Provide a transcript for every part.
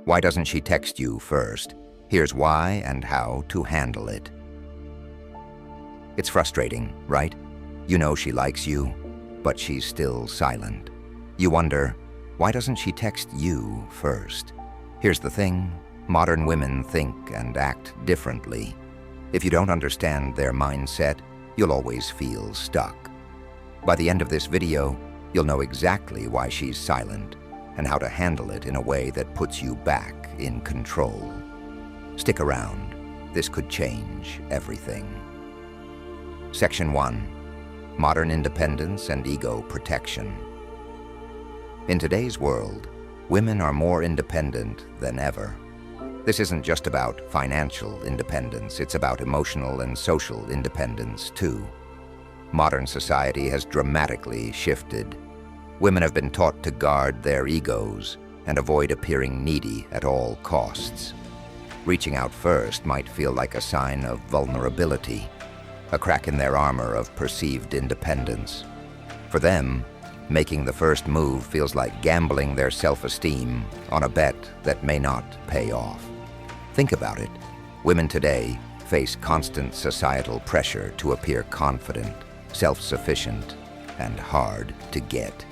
Why doesn't she text you first? Here's why and how to handle it. It's frustrating, right? You know she likes you, but she's still silent. You wonder, why doesn't she text you first? Here's the thing, modern women think and act differently. If you don't understand their mindset, you'll always feel stuck. By the end of this video, you'll know exactly why she's silent and how to handle it in a way that puts you back in control. Stick around. This could change everything. Section 1. Modern independence and ego protection. In today's world, women are more independent than ever. This isn't just about financial independence, it's about emotional and social independence too. Modern society has dramatically shifted. Women have been taught to guard their egos and avoid appearing needy at all costs. Reaching out first might feel like a sign of vulnerability, a crack in their armor of perceived independence. For them, making the first move feels like gambling their self-esteem on a bet that may not pay off. Think about it. Women today face constant societal pressure to appear confident, self-sufficient, and hard to get.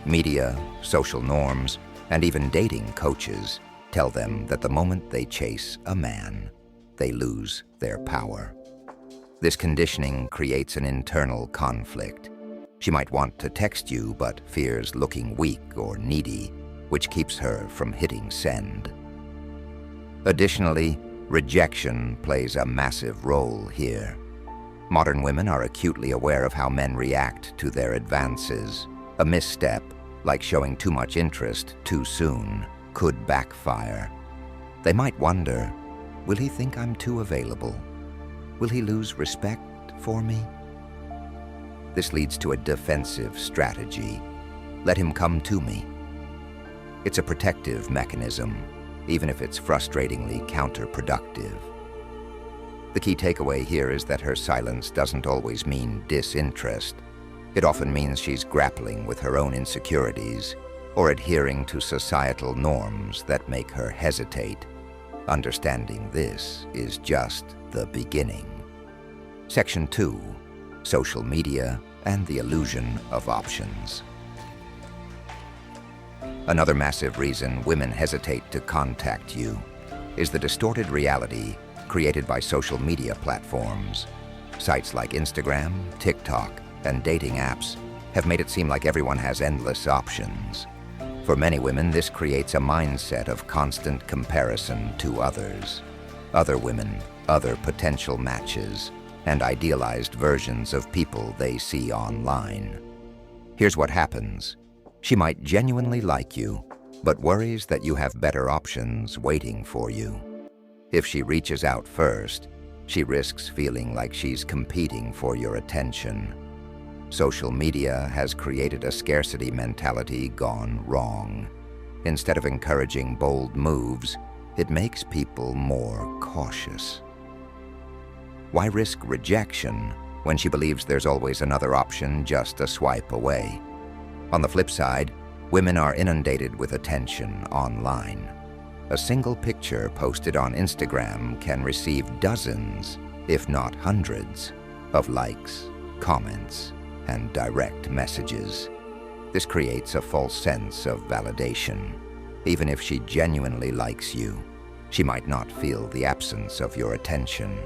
Media, social norms, and even dating coaches tell them that the moment they chase a man, they lose their power. This conditioning creates an internal conflict. She might want to text you but fears looking weak or needy, which keeps her from hitting send. Additionally, rejection plays a massive role here. Modern women are acutely aware of how men react to their advances. A misstep, like showing too much interest too soon, could backfire. They might wonder, will he think I'm too available? Will he lose respect for me? This leads to a defensive strategy. Let him come to me. It's a protective mechanism, even if it's frustratingly counterproductive. The key takeaway here is that her silence doesn't always mean disinterest. It often means she's grappling with her own insecurities or adhering to societal norms that make her hesitate. Understanding this is just the beginning. Section 2. Social media and the illusion of options. Another massive reason women hesitate to contact you is the distorted reality created by social media platforms. Sites like Instagram, TikTok, and dating apps have made it seem like everyone has endless options. For many women, this creates a mindset of constant comparison to others. Other women, other potential matches, and idealized versions of people they see online. Here's what happens. She might genuinely like you, but worries that you have better options waiting for you. If she reaches out first, she risks feeling like she's competing for your attention. Social media has created a scarcity mentality gone wrong. Instead of encouraging bold moves, it makes people more cautious. Why risk rejection when she believes there's always another option just a swipe away? On the flip side, women are inundated with attention online. A single picture posted on Instagram can receive dozens, if not hundreds, of likes, comments, and direct messages. This creates a false sense of validation. Even if she genuinely likes you, she might not feel the absence of your attention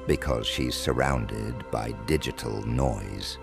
because she's surrounded by digital noise.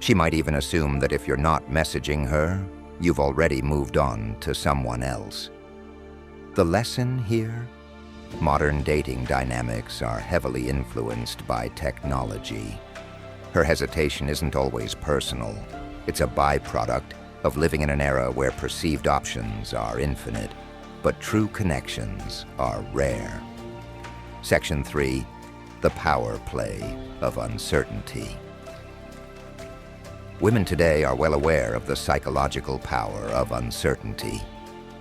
She might even assume that if you're not messaging her, you've already moved on to someone else. The lesson here? Modern dating dynamics are heavily influenced by technology. Her hesitation isn't always personal. It's a byproduct of living in an era where perceived options are infinite, but true connections are rare. Section 3. The power play of uncertainty. Women today are well aware of the psychological power of uncertainty.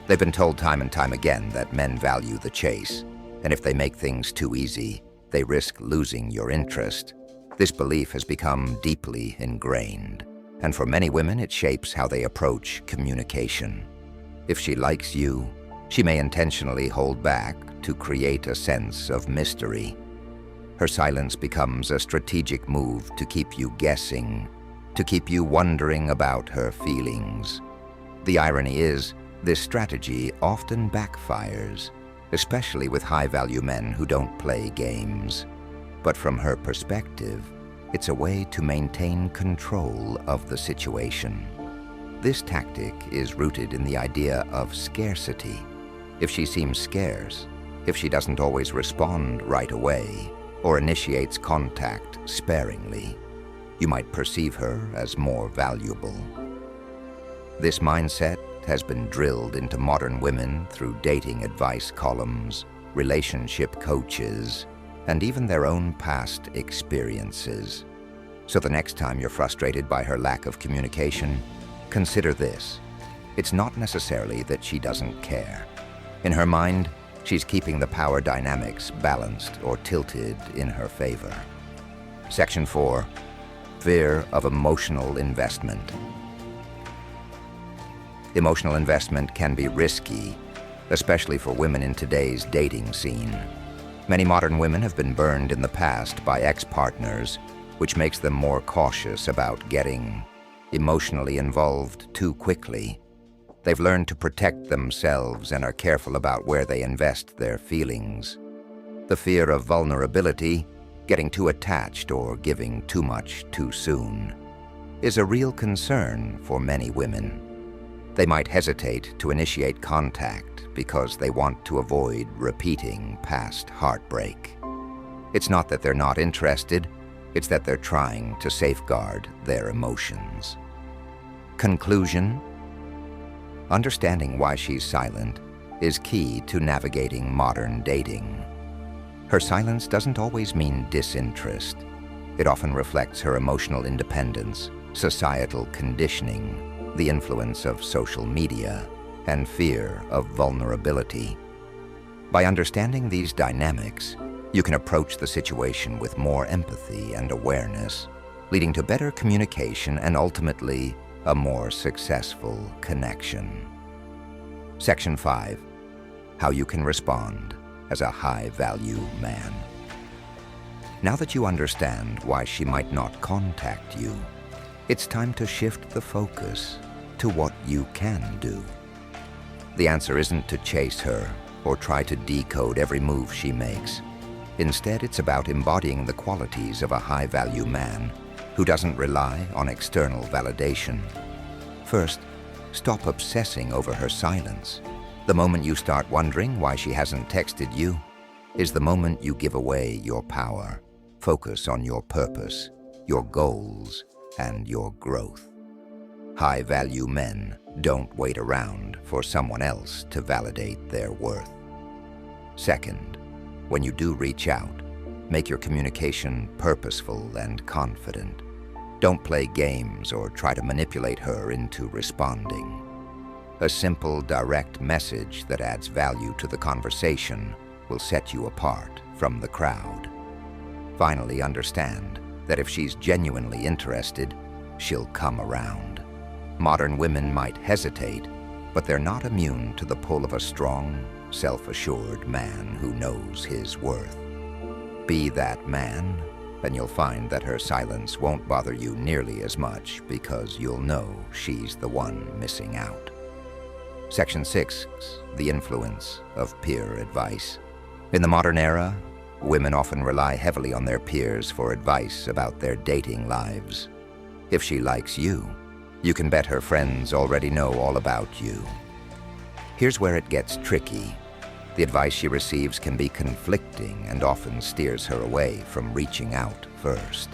They've been told time and time again that men value the chase, and if they make things too easy, they risk losing your interest. This belief has become deeply ingrained, and for many women it shapes how they approach communication. If she likes you, She may intentionally hold back to create a sense of mystery. Her silence becomes a strategic move to keep you guessing, to keep you wondering about her feelings. The irony is, this strategy often backfires, especially with high-value men who don't play games. But from her perspective, it's a way to maintain control of the situation. This tactic is rooted in the idea of scarcity. If she seems scarce, if she doesn't always respond right away, or initiates contact sparingly, you might perceive her as more valuable. This mindset has been drilled into modern women through dating advice columns, relationship coaches, and even their own past experiences. So the next time you're frustrated by her lack of communication, consider this. It's not necessarily that she doesn't care. In her mind, she's keeping the power dynamics balanced or tilted in her favor. Section 4. Fear of emotional investment. Emotional investment can be risky, especially for women in today's dating scene. Many modern women have been burned in the past by ex-partners, which makes them more cautious about getting emotionally involved too quickly. They've learned to protect themselves and are careful about where they invest their feelings. The fear of vulnerability, getting too attached or giving too much too soon, is a real concern for many women. They might hesitate to initiate contact because they want to avoid repeating past heartbreak. It's not that they're not interested, it's that they're trying to safeguard their emotions. Conclusion: understanding why she's silent is key to navigating modern dating. Her silence doesn't always mean disinterest. It often reflects her emotional independence, societal conditioning, the influence of social media, and fear of vulnerability. By understanding these dynamics, you can approach the situation with more empathy and awareness, leading to better communication and ultimately a more successful connection. Section 5. How you can respond as a high-value man. Now that you understand why she might not contact you, it's time to shift the focus to what you can do. The answer isn't to chase her or try to decode every move she makes. Instead, it's about embodying the qualities of a high-value man who doesn't rely on external validation. First, stop obsessing over her silence. The moment you start wondering why she hasn't texted you is the moment you give away your power. Focus on your purpose, your goals, and your growth. High-value men don't wait around for someone else to validate their worth. Second, when you do reach out, make your communication purposeful and confident. Don't play games or try to manipulate her into responding. A simple, direct message that adds value to the conversation will set you apart from the crowd. Finally, understand that if she's genuinely interested, she'll come around. Modern women might hesitate, but they're not immune to the pull of a strong, self-assured man who knows his worth. Be that man, and you'll find that her silence won't bother you nearly as much because you'll know she's the one missing out. Section 6. The influence of peer advice. In the modern era, women often rely heavily on their peers for advice about their dating lives. If she likes you, you can bet her friends already know all about you. Here's where it gets tricky. The advice she receives can be conflicting and often steers her away from reaching out first.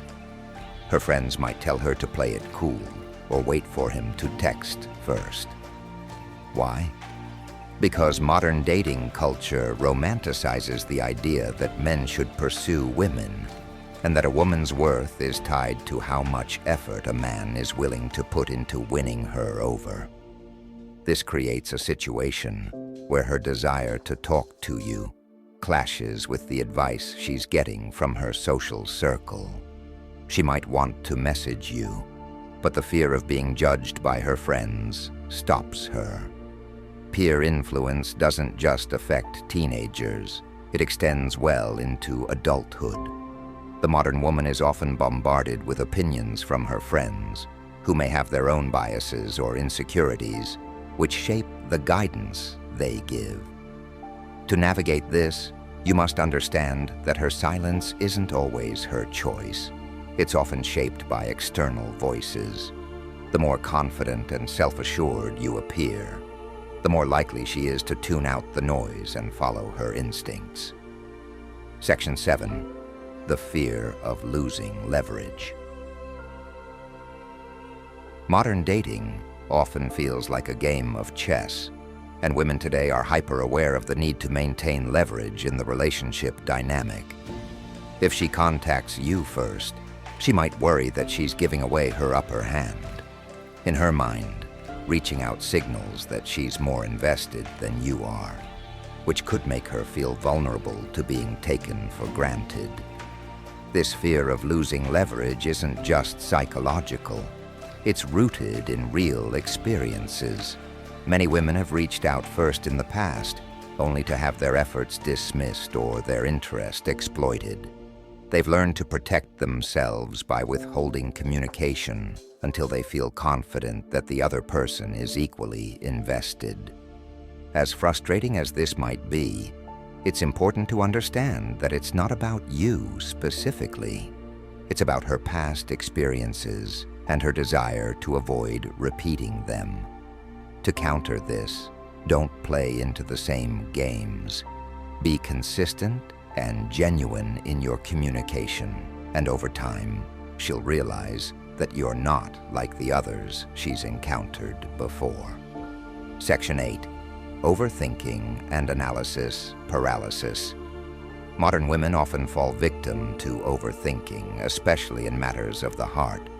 Her friends might tell her to play it cool or wait for him to text first. Why? Because modern dating culture romanticizes the idea that men should pursue women, and that a woman's worth is tied to how much effort a man is willing to put into winning her over. This creates a situation where her desire to talk to you clashes with the advice she's getting from her social circle. She might want to message you, but the fear of being judged by her friends stops her. Peer influence doesn't just affect teenagers, it extends well into adulthood. The modern woman is often bombarded with opinions from her friends, who may have their own biases or insecurities, which shape the guidance they give. To navigate this, you must understand that her silence isn't always her choice. It's often shaped by external voices. The more confident and self-assured you appear, the more likely she is to tune out the noise and follow her instincts. Section 7. The fear of losing leverage. Modern dating often feels like a game of chess, and women today are hyper-aware of the need to maintain leverage in the relationship dynamic. If she contacts you first, she might worry that she's giving away her upper hand. In her mind, reaching out signals that she's more invested than you are, which could make her feel vulnerable to being taken for granted. This fear of losing leverage isn't just psychological. It's rooted in real experiences. Many women have reached out first in the past, only to have their efforts dismissed or their interest exploited. They've learned to protect themselves by withholding communication until they feel confident that the other person is equally invested. As frustrating as this might be, it's important to understand that it's not about you specifically. It's about her past experiences and her desire to avoid repeating them. To counter this, don't play into the same games. Be consistent and genuine in your communication, and over time, she'll realize that you're not like the others she's encountered before. Section 8. Overthinking and analysis paralysis. Modern women often fall victim to overthinking, especially in matters of the heart.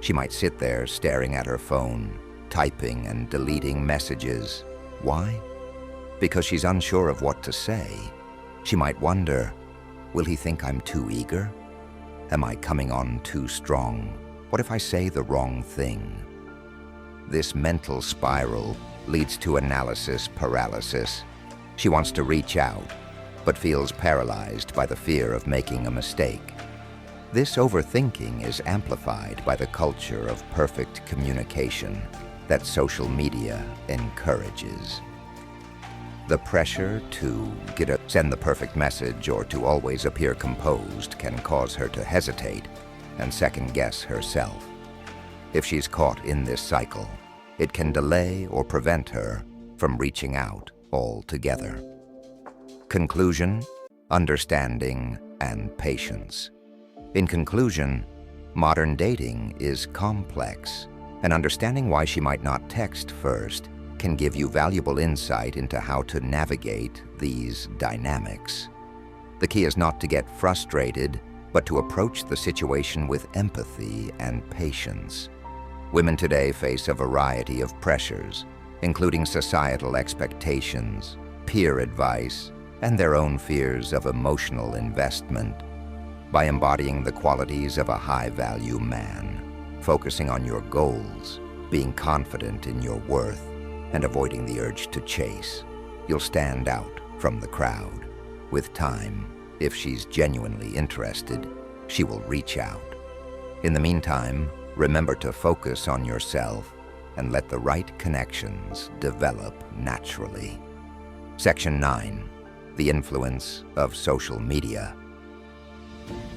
She might sit there staring at her phone, typing and deleting messages. Why? Because she's unsure of what to say. She might wonder, will he think I'm too eager? Am I coming on too strong? What if I say the wrong thing? This mental spiral leads to analysis paralysis. She wants to reach out, but feels paralyzed by the fear of making a mistake. This overthinking is amplified by the culture of perfect communication that social media encourages. The pressure to send the perfect message or to always appear composed can cause her to hesitate and second-guess herself. If she's caught in this cycle, it can delay or prevent her from reaching out altogether. Conclusion, understanding, and patience. In conclusion, modern dating is complex, and understanding why she might not text first can give you valuable insight into how to navigate these dynamics. The key is not to get frustrated, but to approach the situation with empathy and patience. Women today face a variety of pressures, including societal expectations, peer advice, and their own fears of emotional investment. By embodying the qualities of a high-value man, focusing on your goals, being confident in your worth, and avoiding the urge to chase, you'll stand out from the crowd. With time, if she's genuinely interested, she will reach out. In the meantime, remember to focus on yourself and let the right connections develop naturally. Section 9. The influence of social media.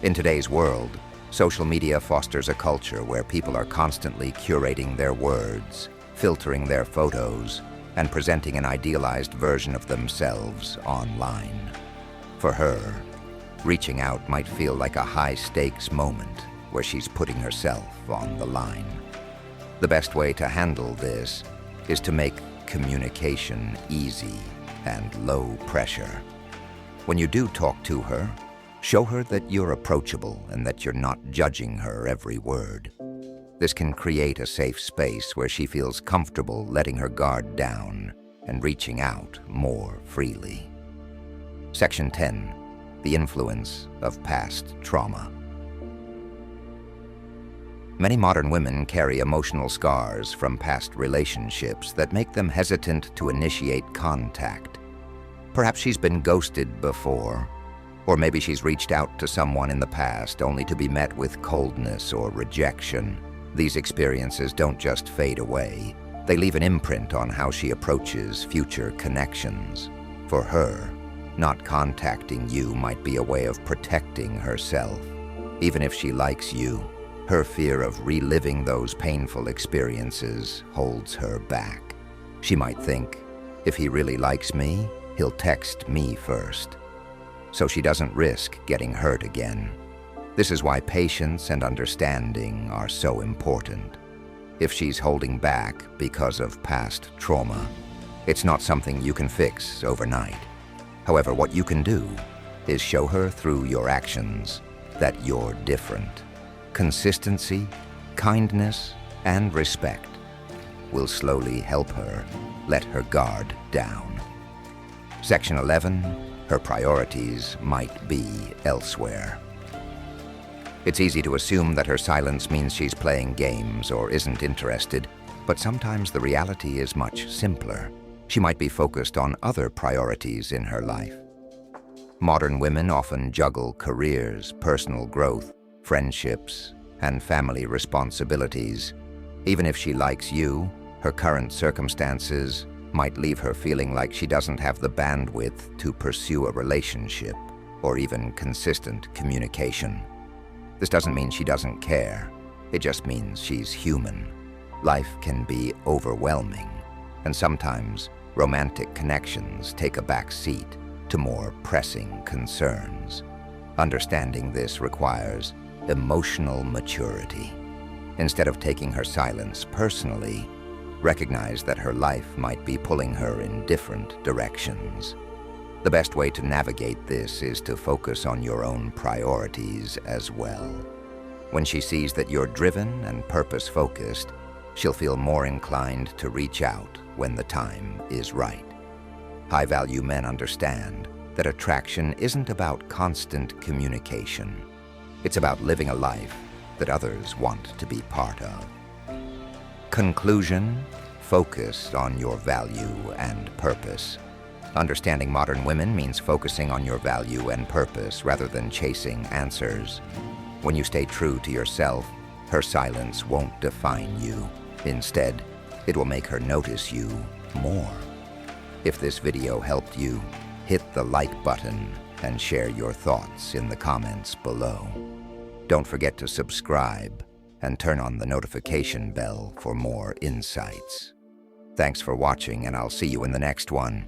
In today's world, social media fosters a culture where people are constantly curating their words, filtering their photos, and presenting an idealized version of themselves online. For her, reaching out might feel like a high-stakes moment where she's putting herself on the line. The best way to handle this is to make communication easy and low pressure. When you do talk to her, show her that you're approachable and that you're not judging her every word. This can create a safe space where she feels comfortable letting her guard down and reaching out more freely. Section 10. The influence of past trauma. Many modern women carry emotional scars from past relationships that make them hesitant to initiate contact. Perhaps she's been ghosted before, or maybe she's reached out to someone in the past only to be met with coldness or rejection. These experiences don't just fade away. They leave an imprint on how she approaches future connections. For her, not contacting you might be a way of protecting herself. Even if she likes you, her fear of reliving those painful experiences holds her back. She might think, if he really likes me, he'll text me first. So she doesn't risk getting hurt again. This is why patience and understanding are so important. If she's holding back because of past trauma, it's not something you can fix overnight. However, what you can do is show her through your actions that you're different. Consistency, kindness, and respect will slowly help her let her guard down. Section 11, her priorities might be elsewhere. It's easy to assume that her silence means she's playing games or isn't interested, but sometimes the reality is much simpler. She might be focused on other priorities in her life. Modern women often juggle careers, personal growth, friendships, and family responsibilities. Even if she likes you, her current circumstances might leave her feeling like she doesn't have the bandwidth to pursue a relationship or even consistent communication. This doesn't mean she doesn't care. It just means she's human. Life can be overwhelming, and sometimes romantic connections take a back seat to more pressing concerns. Understanding this requires emotional maturity. Instead of taking her silence personally, recognize that her life might be pulling her in different directions. The best way to navigate this is to focus on your own priorities as well. When she sees that you're driven and purpose-focused, she'll feel more inclined to reach out when the time is right. High-value men understand that attraction isn't about constant communication. It's about living a life that others want to be part of. Conclusion: focus on your value and purpose. Understanding modern women means focusing on your value and purpose rather than chasing answers. When you stay true to yourself, her silence won't define you. Instead, it will make her notice you more. If this video helped you, hit the like button and share your thoughts in the comments below. Don't forget to subscribe and turn on the notification bell for more insights. Thanks for watching, and I'll see you in the next one.